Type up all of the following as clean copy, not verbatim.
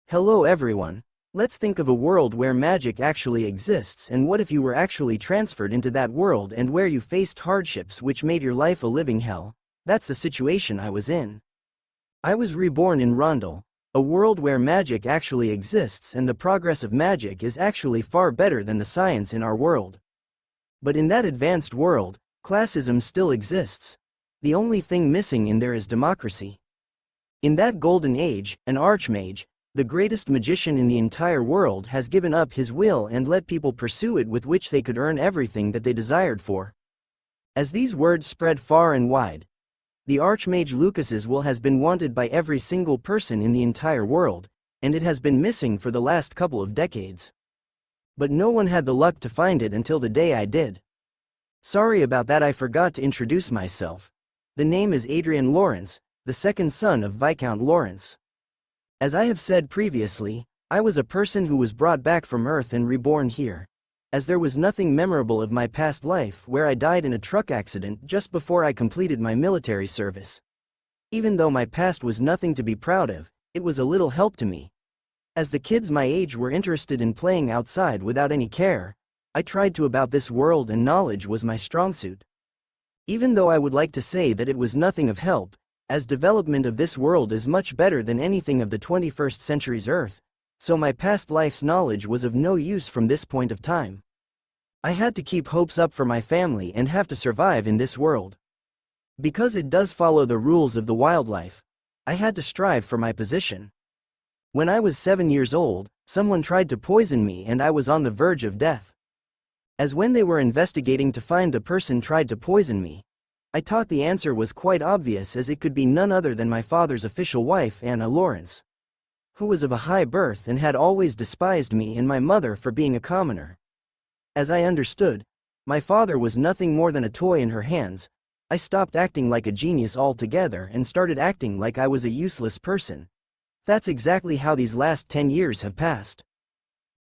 Hello everyone. Let's think of a world where magic actually exists, and what if you were actually transferred into that world and where you faced hardships which made your life a living hell? That's the situation I was in. I was reborn in Rondel, a world where magic actually exists and the progress of magic is actually far better than the science in our world. But in that advanced world, classism still exists. The only thing missing in there is democracy. In that golden age, an archmage, the greatest magician in the entire world, has given up his will and let people pursue it with which they could earn everything that they desired for. As these words spread far and wide, the Archmage Lucas's will has been wanted by every single person in the entire world, and it has been missing for the last couple of decades. But no one had the luck to find it until the day I did. Sorry about that, I forgot to introduce myself. The name is Adrian Lawrence, the second son of Viscount Lawrence. As I have said previously, I was a person who was brought back from Earth and reborn here, as there was nothing memorable of my past life where I died in a truck accident just before I completed my military service. Even though my past was nothing to be proud of, it was a little help to me. As the kids my age were interested in playing outside without any care, I tried to about this world, and knowledge was my strong suit. Even though I would like to say that it was nothing of help, as development of this world is much better than anything of the 21st century's Earth, so my past life's knowledge was of no use from this point of time. I had to keep hopes up for my family and have to survive in this world. Because it does follow the rules of the wildlife, I had to strive for my position. When I was 7 years old, someone tried to poison me and I was on the verge of death. As when they were investigating to find the person tried to poison me, I thought the answer was quite obvious, as it could be none other than my father's official wife, Anna Lawrence, who was of a high birth and had always despised me and my mother for being a commoner. As I understood, my father was nothing more than a toy in her hands. I stopped acting like a genius altogether and started acting like I was a useless person. That's exactly how these last 10 years have passed.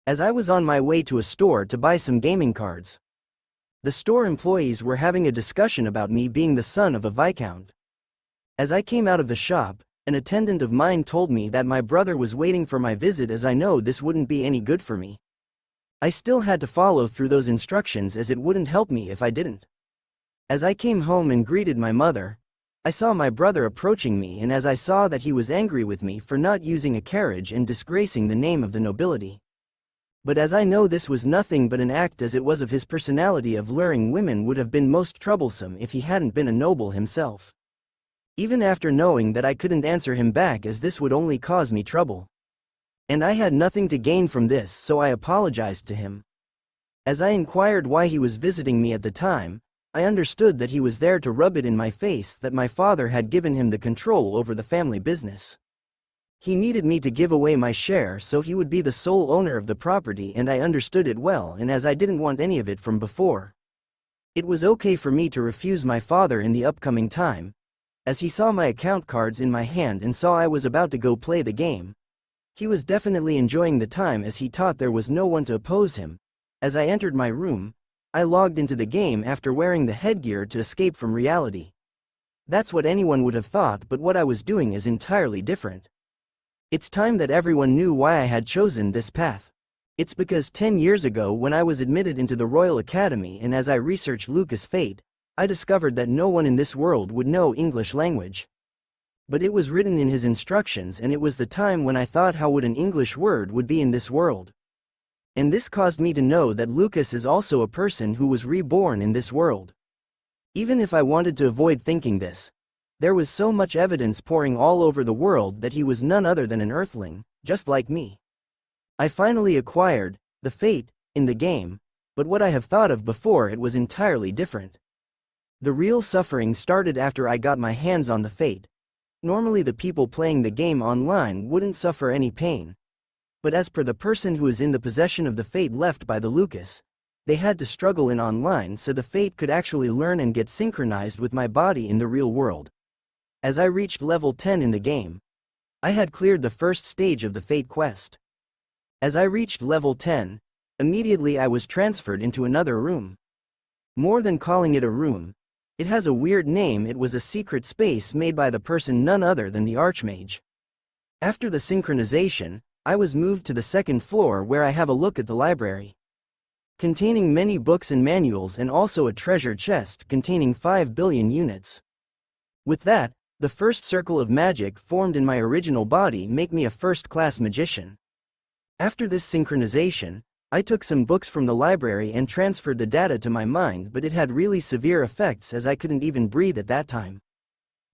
As I was on my way to a store to buy some gaming cards, the store employees were having a discussion about me being the son of a viscount. As I came out of the shop, an attendant of mine told me that my brother was waiting for my visit, as I know this wouldn't be any good for me. I still had to follow through those instructions, as it wouldn't help me if I didn't. As I came home and greeted my mother, I saw my brother approaching me, and as I saw that he was angry with me for not using a carriage and disgracing the name of the nobility. But as I know this was nothing but an act, as it was of his personality of luring women, would have been most troublesome if he hadn't been a noble himself. Even after knowing that I couldn't answer him back, as this would only cause me trouble. And I had nothing to gain from this, so I apologized to him. As I inquired why he was visiting me at the time, I understood that he was there to rub it in my face that my father had given him the control over the family business. He needed me to give away my share so he would be the sole owner of the property, and I understood it well, and as I didn't want any of it from before, it was okay for me to refuse my father in the upcoming time. As he saw my account cards in my hand and saw I was about to go play the game, he was definitely enjoying the time, as he thought there was no one to oppose him. As I entered my room, I logged into the game after wearing the headgear to escape from reality. That's what anyone would have thought, but what I was doing is entirely different. It's time that everyone knew why I had chosen this path. It's because 10 years ago, when I was admitted into the Royal Academy, and as I researched Lucas' fate, I discovered that no one in this world would know English language. But it was written in his instructions, and it was the time when I thought how would an English word would be in this world. And this caused me to know that Lucas is also a person who was reborn in this world. Even if I wanted to avoid thinking this, there was so much evidence pouring all over the world that he was none other than an earthling, just like me. I finally acquired the fate in the game, but what I have thought of before, it was entirely different. The real suffering started after I got my hands on the fate. Normally the people playing the game online wouldn't suffer any pain. But as per the person who is in the possession of the fate left by the Lucas, they had to struggle in online so the fate could actually learn and get synchronized with my body in the real world. As I reached level 10 in the game, I had cleared the first stage of the Fate quest. As I reached level 10, immediately I was transferred into another room. More than calling it a room, it has a weird name. It was a secret space made by the person none other than the Archmage. After the synchronization, I was moved to the second floor where I have a look at the library, containing many books and manuals, and also a treasure chest containing 5 billion units. With that, the first circle of magic formed in my original body make me a first-class magician. After this synchronization, I took some books from the library and transferred the data to my mind, but it had really severe effects as I couldn't even breathe at that time.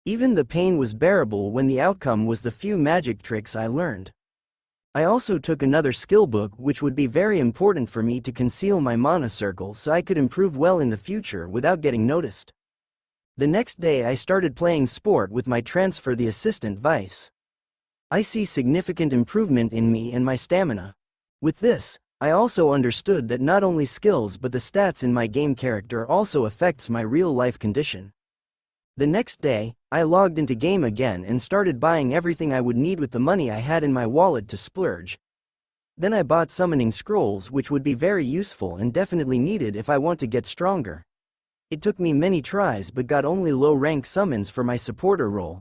Even the pain was bearable when the outcome was the few magic tricks I learned. I also took another skill book which would be very important for me to conceal my mana circle so I could improve well in the future without getting noticed. The next day I started playing sport with my transfer the assistant vice. I see significant improvement in me and my stamina. With this, I also understood that not only skills but the stats in my game character also affects my real-life condition. The next day, I logged into game again and started buying everything I would need with the money I had in my wallet to splurge. Then I bought summoning scrolls, which would be very useful and definitely needed if I want to get stronger. It took me many tries but got only low-rank summons for my supporter role.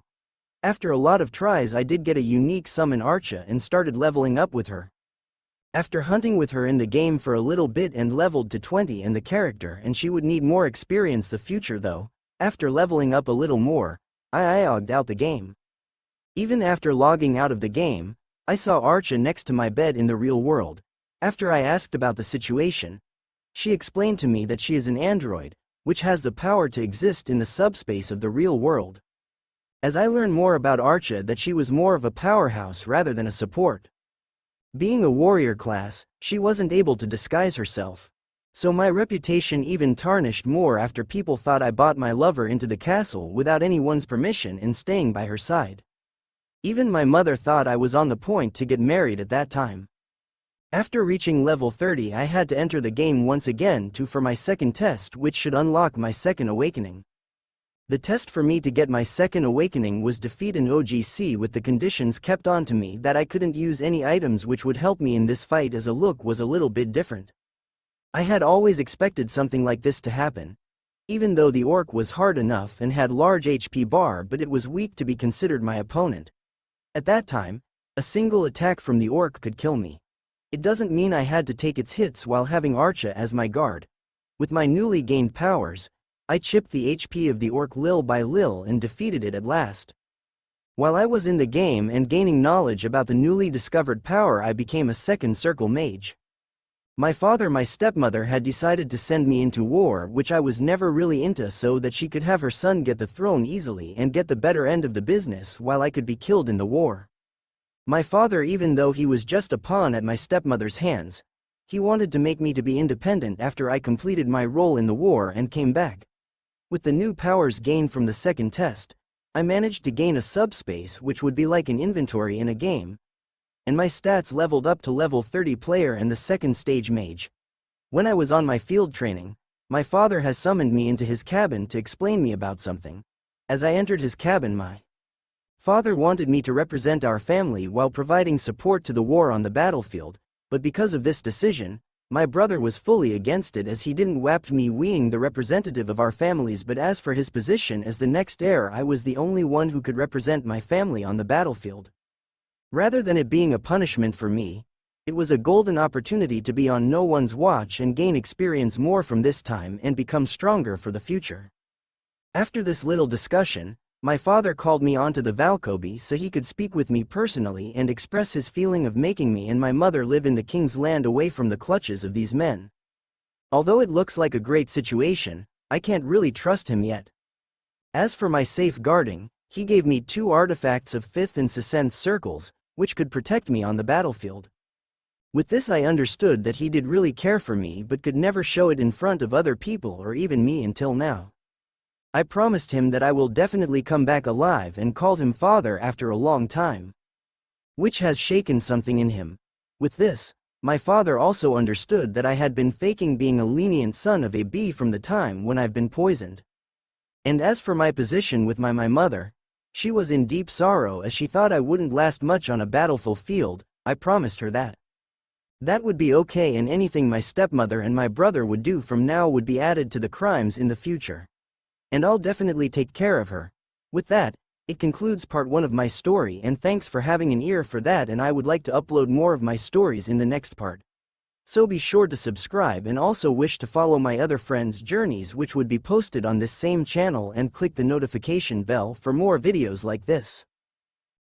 After a lot of tries I did get a unique summon Archa and started leveling up with her. After hunting with her in the game for a little bit and leveled to 20 in the character, and she would need more experience the future though. After leveling up a little more, I logged out the game. Even after logging out of the game, I saw Archa next to my bed in the real world. After I asked about the situation, she explained to me that she is an android, which has the power to exist in the subspace of the real world. As I learned more about Archa, that she was more of a powerhouse rather than a support. Being a warrior class, she wasn't able to disguise herself. So my reputation even tarnished more after people thought I bought my lover into the castle without anyone's permission and staying by her side. Even my mother thought I was on the point to get married at that time. After reaching level 30 I had to enter the game once again for my second test, which should unlock my second awakening. The test for me to get my second awakening was defeat an OGC with the conditions kept on to me that I couldn't use any items which would help me in this fight, as a look was a little bit different. I had always expected something like this to happen. Even though the orc was hard enough and had large HP bar, but it was weak to be considered my opponent. At that time, a single attack from the orc could kill me. It doesn't mean I had to take its hits while having Archa as my guard. With my newly gained powers, I chipped the HP of the orc little by little and defeated it at last. While I was in the game and gaining knowledge about the newly discovered power, I became a second circle mage. My father, my stepmother, had decided to send me into war, which I was never really into, so that she could have her son get the throne easily and get the better end of the business while I could be killed in the war. My father, even though he was just a pawn at my stepmother's hands, he wanted to make me to be independent after I completed my role in the war and came back. With the new powers gained from the second test, I managed to gain a subspace, which would be like an inventory in a game, and my stats leveled up to level 30 player and the second stage mage. When I was on my field training, my father has summoned me into his cabin to explain me about something. As I entered his cabin, my father wanted me to represent our family while providing support to the war on the battlefield, but because of this decision, my brother was fully against it, as he didn't want me being the representative of our families, but as for his position as the next heir, I was the only one who could represent my family on the battlefield. Rather than it being a punishment for me, it was a golden opportunity to be on no one's watch and gain experience more from this time and become stronger for the future. After this little discussion, my father called me onto the Valkobi so he could speak with me personally and express his feeling of making me and my mother live in the king's land away from the clutches of these men. Although it looks like a great situation, I can't really trust him yet. As for my safeguarding, he gave me 2 artifacts of 5th and 6th circles, which could protect me on the battlefield. With this I understood that he did really care for me but could never show it in front of other people or even me until now. I promised him that I will definitely come back alive and called him father after a long time, which has shaken something in him. With this, my father also understood that I had been faking being a lenient son of a bee from the time when I've been poisoned. And as for my position with my mother, she was in deep sorrow as she thought I wouldn't last much on a battlefield. I promised her that would be okay, and anything my stepmother and my brother would do from now would be added to the crimes in the future. And I'll definitely take care of her. With that, It concludes part 1 of my story, and thanks for having an ear for that, and I would like to upload more of my stories in the next part. So be sure to subscribe and also wish to follow my other friends' journeys which would be posted on this same channel, and click the notification bell for more videos like this.